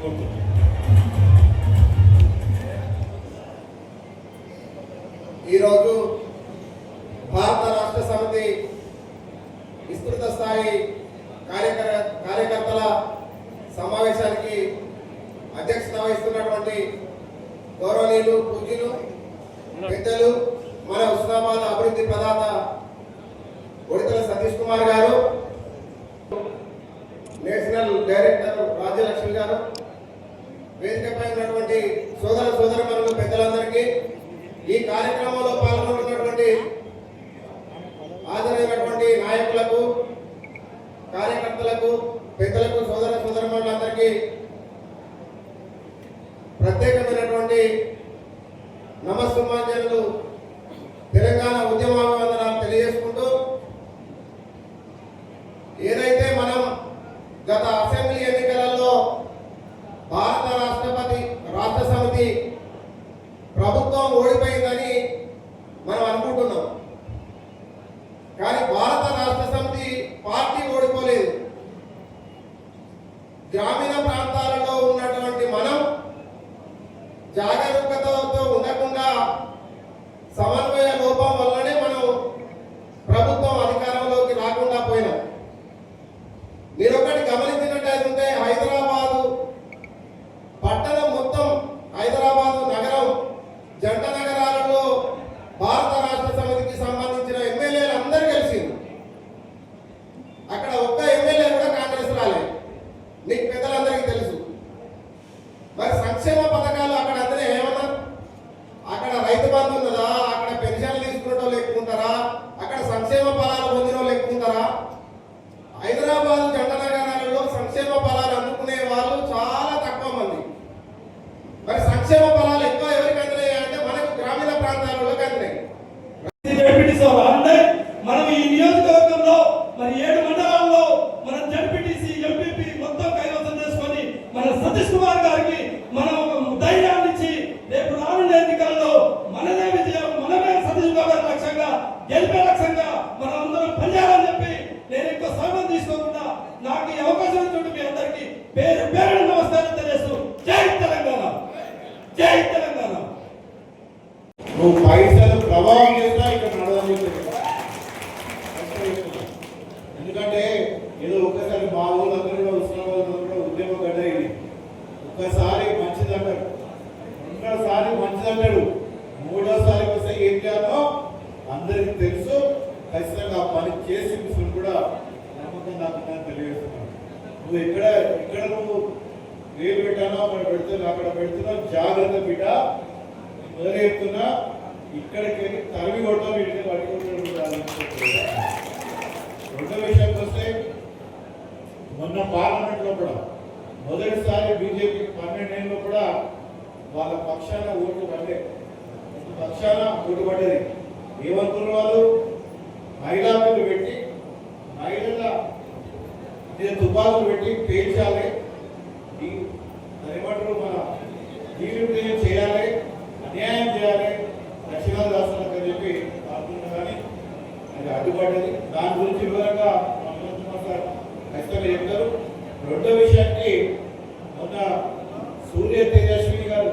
కోరుతున్నాను. ఈరోజు భారత రాష్ట్ర సమితి విస్తృత స్థాయి కార్యకర్తల సమావేశానికి అధ్యక్షత వహిస్తున్నటువంటి గౌరవనీయులు పూజ్యులు పెద్దలు మన హుస్నాబాద్ అభివృద్ధి ప్రదాత ఉడితల సతీష్ కుమార్ గారు, నేషనల్ డైరెక్టర్ రాజ్యలక్ష్మి గారు, వేదికపై ఉన్నటువంటి సోదరమణులు పెద్దలందరికీ, ఈ కార్యక్రమంలో పాల్గొంటున్నటువంటి హాజరైనటువంటి నాయకులకు, కార్యకర్తలకు, పెద్దలకు, సోదరమణులందరికీ ప్రత్యేకమైనటువంటి నమస్సుమాంజలు, తెలంగాణ ఉద్యమాభివందనాలు తెలియజేసుకుంటూ, ఏదైతే మనం గత అసెంబ్లీ ఎన్నికలలో భారత రాష్ట్ర సమితి ప్రభుత్వం ఓడిపోయిందని మనం అనుకుంటున్నాం. కానీ భారత రాష్ట్ర సమితి పార్టీ ఓడిపోలేదు. గ్రామీణ ప్రాంతాలలో ఉన్నటువంటి మనం జాగరూకతతో ఉండకుండా సమన్వయ లోపం వల్లనే మనం ప్రభుత్వం అధికారంలోకి రాకుండా పోయినాం. మీరు ఒకటి గమనించినట్టయితే హైదరాబాదు పట్టణం మొత్తం, హైదరాబాదు నగరం జంట నగరాలలో భారత రాష్ట్ర సమితికి సంబంధించిన ఎమ్మెల్యేలు అందరూ కలిసింది. అక్కడ ఒక్క ఎమ్మెల్యే కూడా కాంగ్రెస్ రాలేదు. మీకు పెద్దలందరికీ తెలుసు. మరి సంక్షేమ పథకాలు అక్కడ అందరూ ఏమన్నా, అక్కడ రైతు బంధు ఉన్నదా, అక్కడ పెన్షన్లు తీసుకునే వాళ్ళు ఎక్కుంటారా, అక్కడ సంక్షేమ ఫలాలు పొందిన వాళ్ళు ఎక్కుంటారా? హైదరాబాద్ జంట నగరాలలో సంక్షేమ ఫలాలు అందుకునే వాళ్ళు చాలా తక్కువ మంది. మరి సంక్షేమ ఫలాలు ఎక్కువ ఎవరికి అందినాయి అంటే మనకు గ్రామీణ ప్రాంతాలలో అందినాయి. మనం ఈ నియోజకవర్గంలో మరి 7 మండలాల్లో మనం జడ్పీటీసీ, ఎంపీపీ మొత్తం కైవసం చేసుకొని మన సతీష్ కుమార్ గారికి మనం ధైర్యాన్ని ఇచ్చి రేపు రానున్న ఎన్నికల్లో మనదే విజయం, మనమే సతీష్ కుమార్ గారి లక్ష్యంగా, గెలిపే లక్ష్యంగా మనం అందరం పనిచేయాలని చెప్పి నేను ఎక్కువ సమయం తీసుకోకుండా నాకు ఈ అవకాశం ఇచ్చినట్టు మీ అందరికీ పేరు పేరు నమస్కారం తెలియజేస్తూ జై తెలంగాణ, జై తెలంగాణ. నువ్వు పైసలు ప్రభావం చేసినా ఇక్కడ నడదని చెప్పి, ఎందుకంటే ఏదో ఒక్కసారి మా ఊళ్ళందరూ కూడా ఉస్మానాబాద్ కూడా ఉద్యమ గడ్డ ఇది. ఒక్కసారి మంచిదంటాడు, రెండోసారి మంచిదంటాడు, మూడోసారికి వస్తే ఏం చేయాలో అందరికీ తెలుసు. ఖచ్చితంగా పని చేసి కూడా నమ్మకం నాకు తెలియజేస్తున్నాను. నువ్వు ఇక్కడ నువ్వు వేలు పెట్టానో అక్కడ పెడుతున్నావు, అక్కడ పెడుతున్నావు, జాగ్రత్త బిడ్డ. మొదలు చెప్తున్నా, ఇక్కడికి వెళ్ళి తరిమి కొడతాం, వీటిని పట్టుకుంటారు. రెండో విషయానికి వస్తే, మొన్న పార్లమెంట్లో కూడా మొదటిసారి బీజేపీ 12 ఏళ్ళలో కూడా వాళ్ళ పక్షాన ఓటు పడ్డది. ఏమనుకున్న వాళ్ళు మహిళా బిల్లు పెట్టి, మహిళల మీద తుపాకులు పెట్టి పేల్చాలి, ఏమంటారు మన జీవితం చేయాలి, అన్యాయం చేయాలి, దక్షిణాది రాష్ట్రాలకు చెప్పి అనుకున్నా. కానీ అది అడ్డుపడ్డది. దాని గురించి వివరంగా సార్ ఖచ్చితంగా చెప్తారు. రెండో విషయానికి, మొన్న సూర్య తేజస్వి గారు,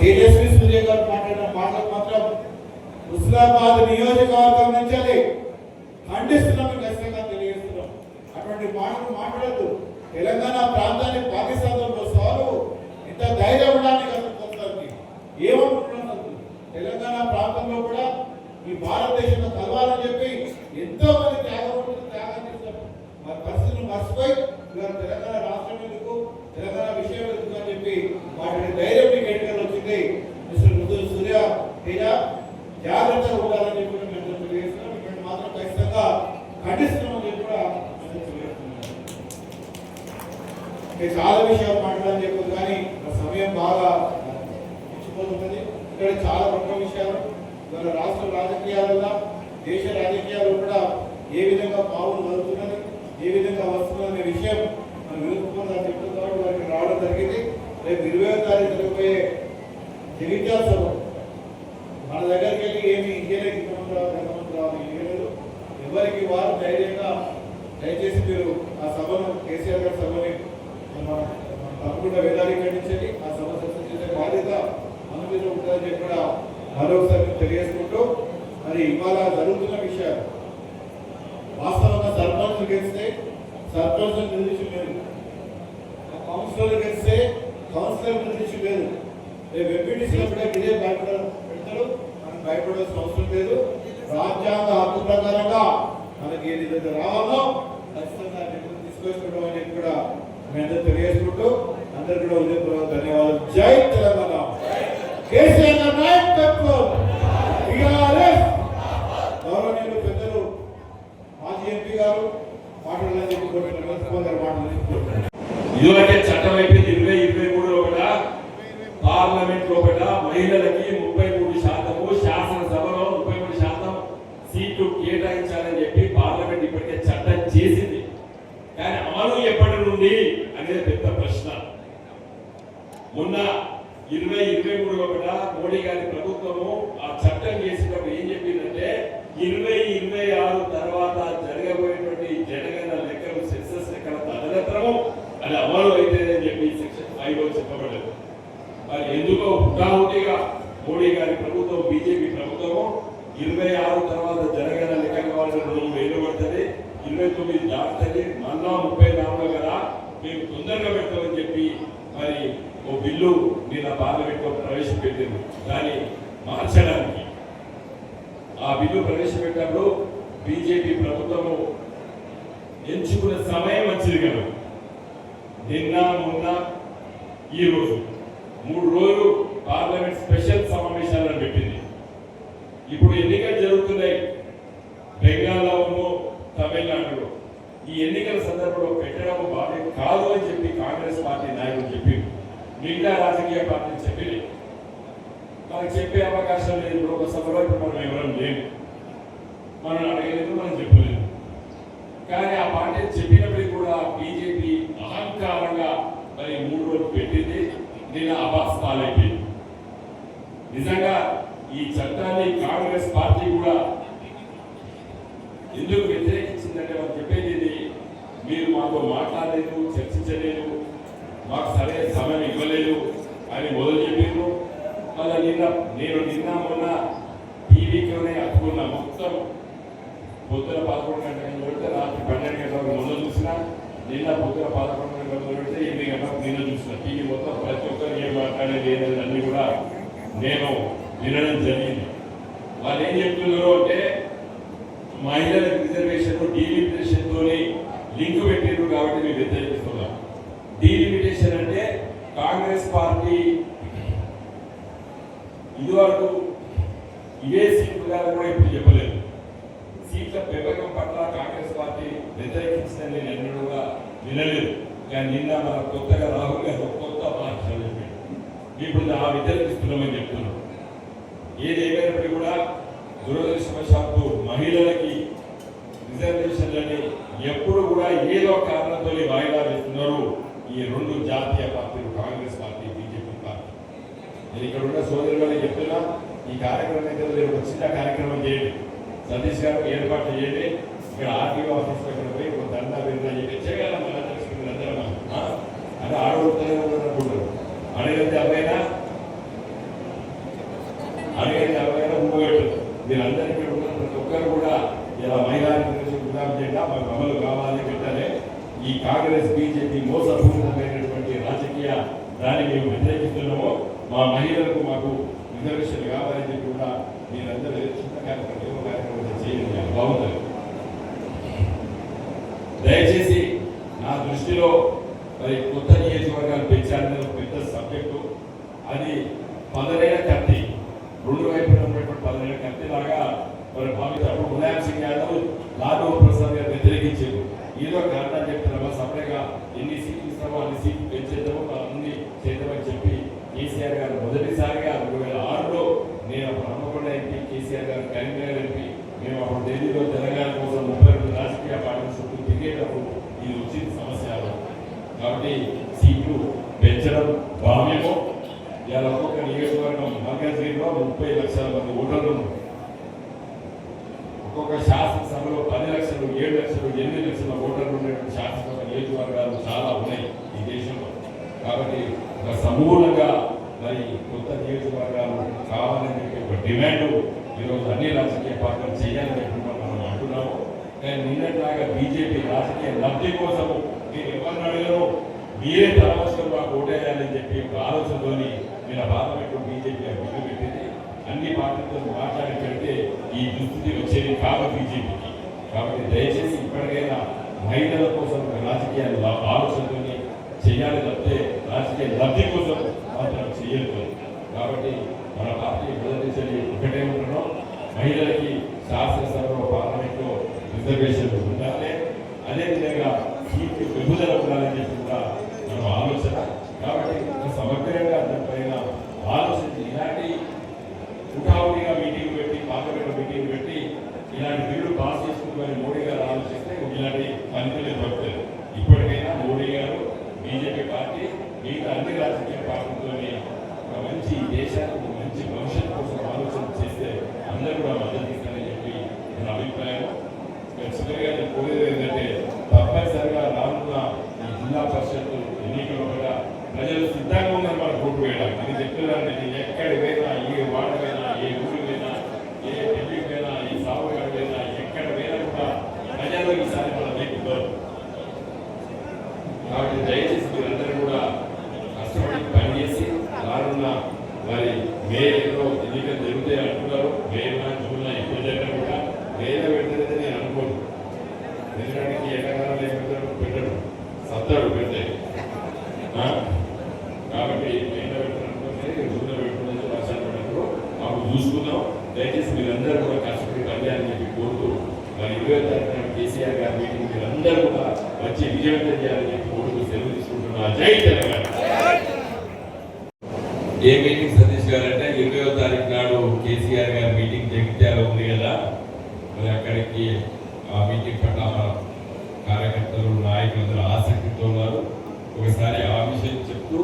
తేజస్వి సూర్య గారు మాట్లాడిన మాటలు మాత్రం హుస్నాబాద్ నియోజకవర్గం నుంచి ఖండిస్తున్నాం, ఖచ్చితంగా తెలియజేస్తున్నాం. అటువంటి మాటలు మాట్లాడద్దు. తెలంగాణ ప్రాంతాన్ని పాకిస్తాన్తో సాల్వ్ ఇంత ధైర్యం ఉండడానికి అసలు కొంతమంది ఏమనుకుంటున్నారు? తెలంగాణ ప్రాంతంలో కూడా ఈ భారతదేశంలో కలవాలని చెప్పి ఎంతో మంది త్యాగం చేస్తారు. మరి పరిస్థితులు మర్చిపోయి ఇవాళ తెలంగాణ రాష్ట్రం ఎందుకు, తెలంగాణ విషయం ఎందుకు అని చెప్పి వాటి ధైర్యం మీకు ఎన్నికలు వచ్చింది. మిస్టర్ సూర్య తేజ జాగ్రత్తగా ఉండాలని చెప్పి మేము తెలియజేస్తున్నాం. ఇక్కడ మాత్రం ఖచ్చితంగా ఖండిస్తున్నామని చెప్పి కూడా తెలియజేస్తున్నాం. చాలా విషయాలు మాట్లాడాలని చెప్పదు, కానీ సమయం బాగా ఇచ్చిపోతున్నది. ఇక్కడ చాలా గొప్ప విషయాలు ఇవాళ రాష్ట్ర రాజకీయాలలో, దేశ రాజకీయాలు కూడా ఏ విధంగా పావులు జరుగుతున్నది, ఏ విధంగా వస్తుందనే విషయం మనం విరుచుకున్న చెప్తున్న కాబట్టి వారికి రావడం జరిగింది. రేపు 20వ తారీఖు జరిగిపోయే జగిత్యాల సభ మన దగ్గరికి వెళ్ళి ఏమి ఇంకేనే ఇంతమంది రావాలి, ఎంతమంది రావాలి, ఎవరికి వారు ధైర్యంగా దయచేసి మీరు ఆ సభను కేసీఆర్ గారి సభని తప్పకుండా వేదాలీకరించండి. ఆ సభ సక్సెస్ చేసే బాధ్యత మన మీద ఉంటుందని చెప్పి కూడా మరొకసారి తెలియజేసుకుంటూ, మరి ఇవాళ జరుగుతున్న విషయాలు వాస్తవంగా సర్పంచ్ గెలిస్తే సర్పంచ్ నిర్దేశం లేదు, కౌన్సిలర్ గెలిస్తే కౌన్సిలర్ నిర్దేశం లేదు. రేపు ఎంపీటీసీ ఇదే భయపడతారు, మనం భయపడాల్సిన అవసరం లేదు. రాజ్యాంగ హక్కు ప్రకారంగా మనకి ఏదైతే రావాలో ఖచ్చితంగా తీసుకొచ్చుకోవడం అని చెప్పి కూడా మీ అందరూ తెలియజేసుకుంటూ అందరు కూడా ఉదయపూర్వక ధన్యవాదాలు. జై తెలంగాణ. కేసీఆర్ గారి నాయకత్వం. గౌరవనీయులు పెద్దలు మాజీ ఎంపీ గారు మాట్లాడాలని ఇదివరకే చట్టం అయిపోయింది. 2023 లోపల పార్లమెంట్ లోపల మహిళలకి 33%, శాసనసభలో 33% సీట్లు కేటాయించాలని చెప్పి పార్లమెంట్ ఇప్పటికే చట్టం చేసింది. కానీ అమలు ఎప్పటి నుండి అనేది పెద్ద ప్రశ్న. మొన్న 2023 లోపల మోడీ గారి ప్రభుత్వము ఆ చట్టం చేసినప్పుడు ఏం చెప్పిందంటే 2026 తర్వాత జరగబోయేటువంటి జనగణన లెక్కలు సెన్సస్ లెక్కల తదనంతరము అది అమలు అవుతుందని చెప్పి సెక్షన్ 5 లో చెప్పబడ్డది. మరి ఎందుకో హుటాహుటిగా మోడీ గారి ప్రభుత్వం, బీజేపీ ప్రభుత్వము 26 తర్వాత జనగణన లెక్క కావాల్సిన రోజు వేలు పడుతుంది, 29 దాటుతుంది, మళ్ళా 34 కదా మేము తొందరగా పెడతామని చెప్పి మరి ఓ బిల్లు నిన్న పార్లమెంట్లో ప్రవేశపెట్టింది. దాన్ని మార్చడానికి ఆ బిల్లు ప్రవేశపెట్టినప్పుడు బీజేపీ ప్రభుత్వము ఎంచుకున్న సమయం వచ్చింది కదా. నిన్న మొన్న ఈ రోజు 3 రోజులు పార్లమెంట్ స్పెషల్ సమావేశాలను పెట్టింది. ఇప్పుడు ఎన్నికలు జరుగుతున్నాయి బెంగాల్లో, తమిళనాడులో. ఈ ఎన్నికల సందర్భంలో పెట్టడం బాగా కాదు అని చెప్పి కాంగ్రెస్ పార్టీ నాయకులు చెప్పి మిగతా రాజకీయ పార్టీలు చెప్పింది. మనకు చెప్పే అవకాశం లేదు. లోకసభలో ఇప్పుడు మనం ఎవరం లేము, మనం అడగలేదు, మనం చెప్పలేదు. కానీ ఆ పార్టీ చెప్పినప్పటికీ కూడా బీజేపీ అహంకారంగా మరి 3 రోజులు పెట్టింది. నిన్న అబాస్ పాలైపోయింది. నిజంగా ఈ చట్టాన్ని కాంగ్రెస్ పార్టీ కూడా ఎందుకు వ్యతిరేకించిందంటే వాళ్ళు చెప్పేది ఇది, మీరు మాతో మాట్లాడలేదు, చర్చించలేదు, మాకు సరైన సమయం ఇవ్వలేదు అని మొదలు చెప్పారు. మళ్ళీ నిన్న మొన్న టీవీలోనే అతుకున్న మొత్తం పొద్దున 11 గంటలకు పెడితే రాత్రి 12 గంటలకు మొదలు చూసిన, నిన్న పొద్దున 11 గంటలకు పెడితే 8 గంటలకు నిన్న చూసిన. టీవీ మొత్తం ప్రతి ఒక్కరు ఏం మాట్లాడేది అనేది అన్ని కూడా నేను వినడం జరిగింది. వాళ్ళు ఏం చెప్తున్నారు అంటే మహిళలకు రిజర్వేషన్ డీలిమిటేషన్ తోని లింక్ పెట్టారు కాబట్టి మేము వ్యతిరేకిస్తున్నాం. డీలిమిటేషన్ అంటే కాంగ్రెస్ పార్టీ ఇదివరకు ఇవే సీట్లు కూడా ఇప్పుడు చెప్పలేదు. సీట్ల పెంపకం పట్ల కాంగ్రెస్ పార్టీ వ్యతిరేకించిందని నేను ఎన్నడూగా వినలేదు. కానీ నిన్న మన కొత్తగా రాహుల్ గారు కొత్త భాషలు చెప్పాడు. ఇప్పుడు ఆ వ్యతిరేకిస్తున్నామని చెప్తున్నాం. ఏదేమైనప్పటికీ కూడా దురదృష్టవశాత్తు మహిళలకి రిజర్వేషన్లని ఎప్పుడు కూడా ఏదో కారణంతో వాయిదా వేస్తున్నారు ఈ 2 జాతీయ పార్టీలు, కాంగ్రెస్ పార్టీ, బీజేపీ పార్టీ. నేను ఇక్కడ ఉన్న సోదరులు చెప్తున్నా, ఈ కార్యక్రమం అయితే మీరు ఒక చిన్న కార్యక్రమం చేయండి, సతీష్ గారు ఏర్పాటు చేయండి. ఇక్కడ ఆర్టీఓ ఆఫీస్ దగ్గర పోయి ఒక దండా విధానం చేయగలం. మన తెలుసుకుని అందరం అంటే ఆడవుతారు అడగండి అబ్బాయినా ఊగట్టు. మీరు అందరూ ఇక్కడ ఉన్న ప్రతి ఒక్కరు కూడా ఇలా మహిళా గులాబీ జెండా మాకు అమలు కావాలి పెట్టాలి. ఈ కాంగ్రెస్ బీజేపీ మోసపూరితమైనటువంటి రాజకీయ దాన్ని మేము వ్యతిరేకిస్తున్నామో, మా మహిళలకు మాకు రిజర్వేషన్ కావాలని చెప్పి కూడా మీరందరూ చిన్న కార్యక్రమం చేయండి, బాగుంటుంది. దయచేసి నా దృష్టిలో మరి కొత్త నియోజకవర్గాలు పెంచాలనే పెద్ద సబ్జెక్టు. అది పదరైన కత్తి, 2 వైపున ఉన్నటువంటి పదరైన కత్తి లాగా మరి భావించారు. ములాయం సింగ్ యాదవ్, లాలూ ప్రసాద్ గారు వ్యతిరేకించారు. ఏదో కారణాలు చెప్తున్నామా, సపరేట్గా ఎన్ని సీట్లు ఇస్తామో అన్ని సీట్లు పెంచేద్దామో అన్ని చేద్దామని చెప్పి కేసీఆర్ గారు మొదటిసారిగా 2006లో నేను అప్పుడు హన్మకొండ ఎంపీ, కేసీఆర్ గారు కరీంనగర్ ఎంపీ, మేము అప్పుడు ఢిల్లీలో తెలంగాణ కోసం 32 రాజకీయ పార్టీల చుట్టూ తిరిగేటప్పుడు ఇది వచ్చింది సమస్య. కాబట్టి సీట్లు పెంచడం భావ్యము. ఇలా ఒక్కొక్క నియోజకవర్గం మల్కాజ్గిరిలో 30 లక్షల మంది ఓటర్లు, ఒక్కొక్క శాసనసభలో 10 డిమాండ్ ఈరోజు అన్ని రాజకీయ పార్టీలు చేయాలని మనం అంటున్నాము. కానీ నిన్నట్లాగా బీజేపీ రాజకీయ లబ్ధి కోసం మీరు ఎవరిని అడిగారో మీరే తలవసరం మాకు ఓటేయాలని చెప్పి ఒక ఆలోచనతోని మీరు పార్లమెంట్లో బీజేపీ బిల్లు పెట్టింది. అన్ని పార్టీలతో మాట్లాడి పెడితే ఈ దుస్థితి వచ్చేది కాదు బీజేపీకి. కాబట్టి దయచేసి ఇప్పటికైనా మహిళల కోసం రాజకీయ ఆలోచనతో చేయాలి తప్పితే రాజకీయ లబ్ధి కోసం మాత్రం చేయలేదు. కాబట్టి మన పార్టీ మొదటి ఒకటే ఉంటున్నాం, మహిళలకి శాసనసభలో పార్లమెంట్లో రిజర్వేషన్లు ఉండాలి, అదేవిధంగా సీట్లు విభజన ఉండాలని చెప్పి కూడా మనం ఆలోచన. కాబట్టి సమగ్రంగా దానిపైన ఆలోచించి ఇలాంటి ఉటావుడిగా మీటింగ్ పెట్టి పార్లమెంట్లో మీటింగ్ పెట్టి ఇలాంటి బిల్లు పాస్ చేసుకుంటామని మోడీ గారు ఆలోచిస్తే ఇలాంటి పనితీరు దొరుకుతారు. ఇప్పటికైనా మోడీ గారు బీజేపీ పార్టీ మిగతా అన్ని రాజకీయ పార్టీలతో ఒక మంచి దేశానికి మంచి భవిష్యత్తు కోసం ఆలోచన చేస్తే అందరూ కూడా మద్దతు ఇస్తారని చెప్పి నా అభిప్రాయం. చివరిగా నేను కోరేది ఏంటంటే తప్పనిసరిగా రానున్న ఈ జిల్లా పరిషత్ ఎన్నికలు కూడా ప్రజలు సిద్ధంగా ఉన్నారు మనకు ఓటు వేయడానికి. నేను చెప్తున్నాను, నేను ఎక్కడికి పోయినా, ఏ వార్డు పోయినా, ఏ ఊరు పోయినా, ఏ ఢిల్లీకి పోయినా, ఈ సాగుగాడు పోయినా, ఎక్కడ పోయినా కూడా ప్రజలు ఈసారి మన లేకపోతారు. కాబట్టి దయచేసి మీరందరూ కూడా కష్టపడి పనిచేసి రానున్న మరి మేలో ఎన్నికలు జరుగుతాయి అంటున్నారు. మేలో జూన్లో ఎక్కువ జరగడం కూడా మేలో పెడతారని నేను అనుకోను. ఎందుకంటే ఎకరాలు ఏమిటారు పెట్టడు, సత్తాడు పెడితే. కాబట్టి మేలో పెట్టాలనుకుంటే జూన్లో పెట్టుకుని వర్షాలు పెట్టినప్పుడు అప్పుడు చూసుకుందాం. దయచేసి మీరందరూ కూడా కష్టపడి పనిచేయాలని చెప్పి కోరుతూ మరి 20వ తారీఖున కేసీఆర్ గారి మీటింగ్ మీరందరూ కూడా వచ్చి విజయవంతం చేయాలని చెప్పి కోరుతూ సెలవు తీసుకుంటున్నా. జై తెలంగాణ. ఏ మీటింగ్ సతీష్ గారు అంటే 20వ తారీఖు నాడు కేసీఆర్ గారి మీటింగ్ జగిత్యాల ఉంది కదా, మరి అక్కడికి ఆ మీటింగ్ పట్ల కార్యకర్తలు నాయకులందరూ ఆసక్తితో ఉన్నారు. ఒకసారి ఆ విషయం చెప్తూ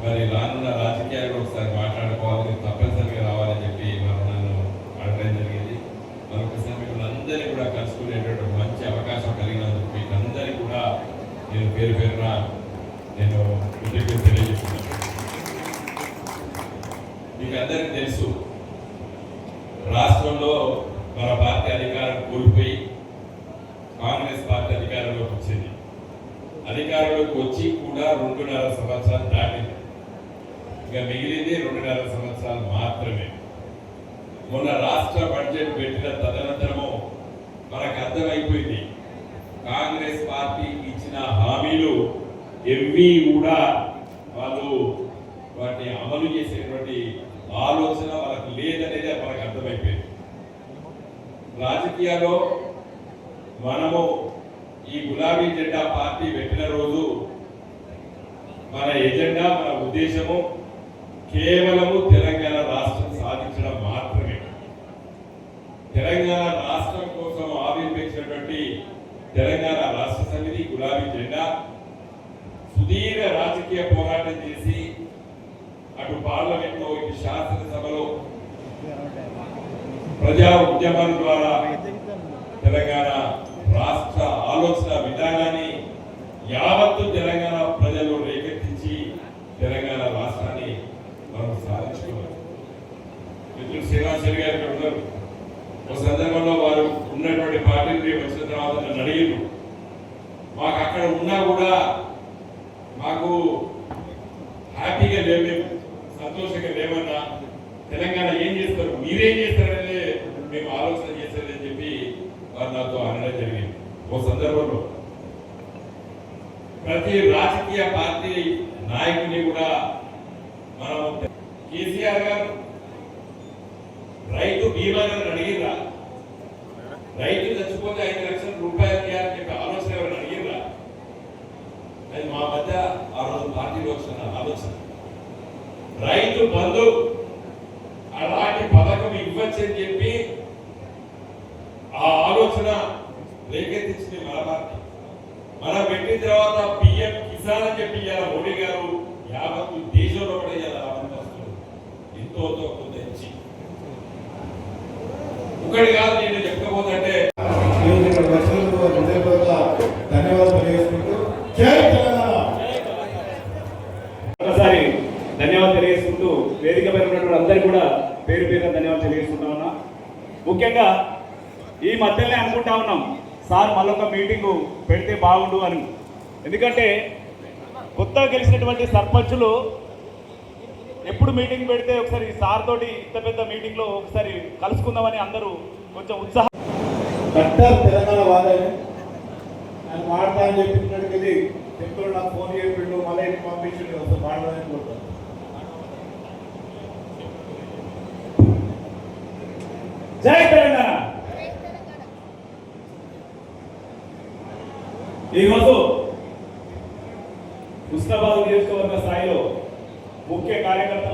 మరి రానున్న రాజకీయాలు ఒకసారి మాట్లాడుకోవాలని తప్పనిసరిగా రావాలని చెప్పి మరి నన్ను అడగడం జరిగింది. మరొకసారి మిమ్మల్ని అందరినీ కూడా కలుసుకునేటువంటి మంచి అవకాశం కలిగినందుకు మీకు అందరికీ కూడా నేను పేరు పేరున నేను కృతజ్ఞతలు తెలియజేస్తున్నాను. మీకు అందరికీ తెలుసు, రాష్ట్రంలో మన పార్టీ అధికారం కోల్పోయి కాంగ్రెస్ పార్టీ అధికారంలోకి వచ్చింది. అధికారంలోకి వచ్చి కూడా 2.5 సంవత్సరాలు దాటింది. ఇక మిగిలింది 2.5 సంవత్సరాలు మాత్రమే. మొన్న రాష్ట్ర బడ్జెట్ పెట్టిన తదనంతరము మనకు అర్థమైపోయింది, కాంగ్రెస్ పార్టీ ఇచ్చిన హామీలు ఎవ్వి కూడా వాళ్ళు వాటిని అమలు చేసేటువంటి ఆలోచన వాళ్ళకు లేదనేది మనకు అర్థమైపోయింది. రాజకీయాల్లో మనము ఈ గులాబీ జెండా పార్టీ పెట్టిన రోజు మన ఎజెండా, మన ఉద్దేశము కేవలము తెలంగాణ రాష్ట్రం సాధించడం మాత్రమే. తెలంగాణ రాష్ట్రం కోసం ఆవిర్భవించినటువంటి తెలంగాణ రాష్ట్ర సమితి గులాబీ జెండా సుదీర్ఘ రాజకీయ పోరాటం చేసి అటు పార్లమెంట్లో ఇటు శాసనసభలో ప్రజా ఉద్యమాల ద్వారా తెలంగాణ రాష్ట్ర ఆలోచన విధానాన్ని యావత్తు తెలంగాణ ప్రజలు రేకెత్తించి తెలంగాణ రాష్ట్రాన్ని మనం సాధించుకున్నాం. మిత్రులు శ్రీరామ్ గారు ఉన్నారు. ఒక సందర్భంలో వారు ఉన్నటువంటి పార్టీలు వచ్చిన తర్వాత నన్ను అడిగారు, మాకు అక్కడ ఉన్నా కూడా మాకు హ్యాపీగా లేవు, సంతోషంగా లేవన్నా, తెలంగాణ ఏం చేస్తారు, మీరేం చేస్తారనేది మేము ఆలోచన చేస్తారని చెప్పి వారు నాతో అనడం జరిగింది. ఓ సందర్భంలో ప్రతి రాజకీయ పార్టీ నాయకుని కూడా మనం కేసీఆర్ గారు రైతు బీమాలను అడిగిరా, రైతు చచ్చిపోతే 5 లక్షల రూపాయలు ఇవ్వాలని చెప్పి ఆలోచన ఎవరైనా అడిగిరా? అది మా మధ్య ఆ రోజు పార్టీలో వచ్చిన ఆలోచన. రైతు బంధు అలాంటి పథకం ఇవ్వచ్చని చెప్పి ఆ ఆలోచన రేకెత్తించింది మన పార్టీ. మనం పెట్టిన తర్వాత పిఎం కిసాన్ అని చెప్పి ఇలా మోడీ గారు యావత్తు దేశంలో కూడా ఇలా అమలుపరుస్తున్నారు. ఎంతో కొంత ఇచ్చి ఒకటి కాదు, నేను చెప్పకపోతే ధన్యవాదాలు తెలియజేసుకుంటూ జై తెలంగాణ. ఒకసారి ధన్యవాదాలు తెలియజేసుకుంటూ వేదిక పైన ఉన్నటువంటి అందరికీ కూడా పేరు పేరున ధన్యవాదాలు. ఈ మధ్యలోనే అనుకుంటా ఉన్నాం సార్ మళ్ళొక మీటింగు పెడితే బాగుండు అని. ఎందుకంటే కొత్తగా గెలిచినటువంటి సర్పంచులు ఎప్పుడు మీటింగ్ పెడితే ఒకసారి సార్ తోటి ఇంత పెద్ద మీటింగ్లో ఒకసారి కలుసుకుందామని అందరూ కొంచెం ఉత్సాహం. కట్టర్ తెలంగాణ వాదని ఆయన మాడతా అని చెప్పినట్టుగా ఇది టెంపుల్ నాకు ఫోన్ చేసిండు, మళ్ళీ పంపించిండు, ఒకసారి మాడదని కోరుతాను. జై తెలంగాణ. ఈరోజు హుస్నాబాద్ నియోజకవర్గ స్థాయిలో ముఖ్య కార్యకర్త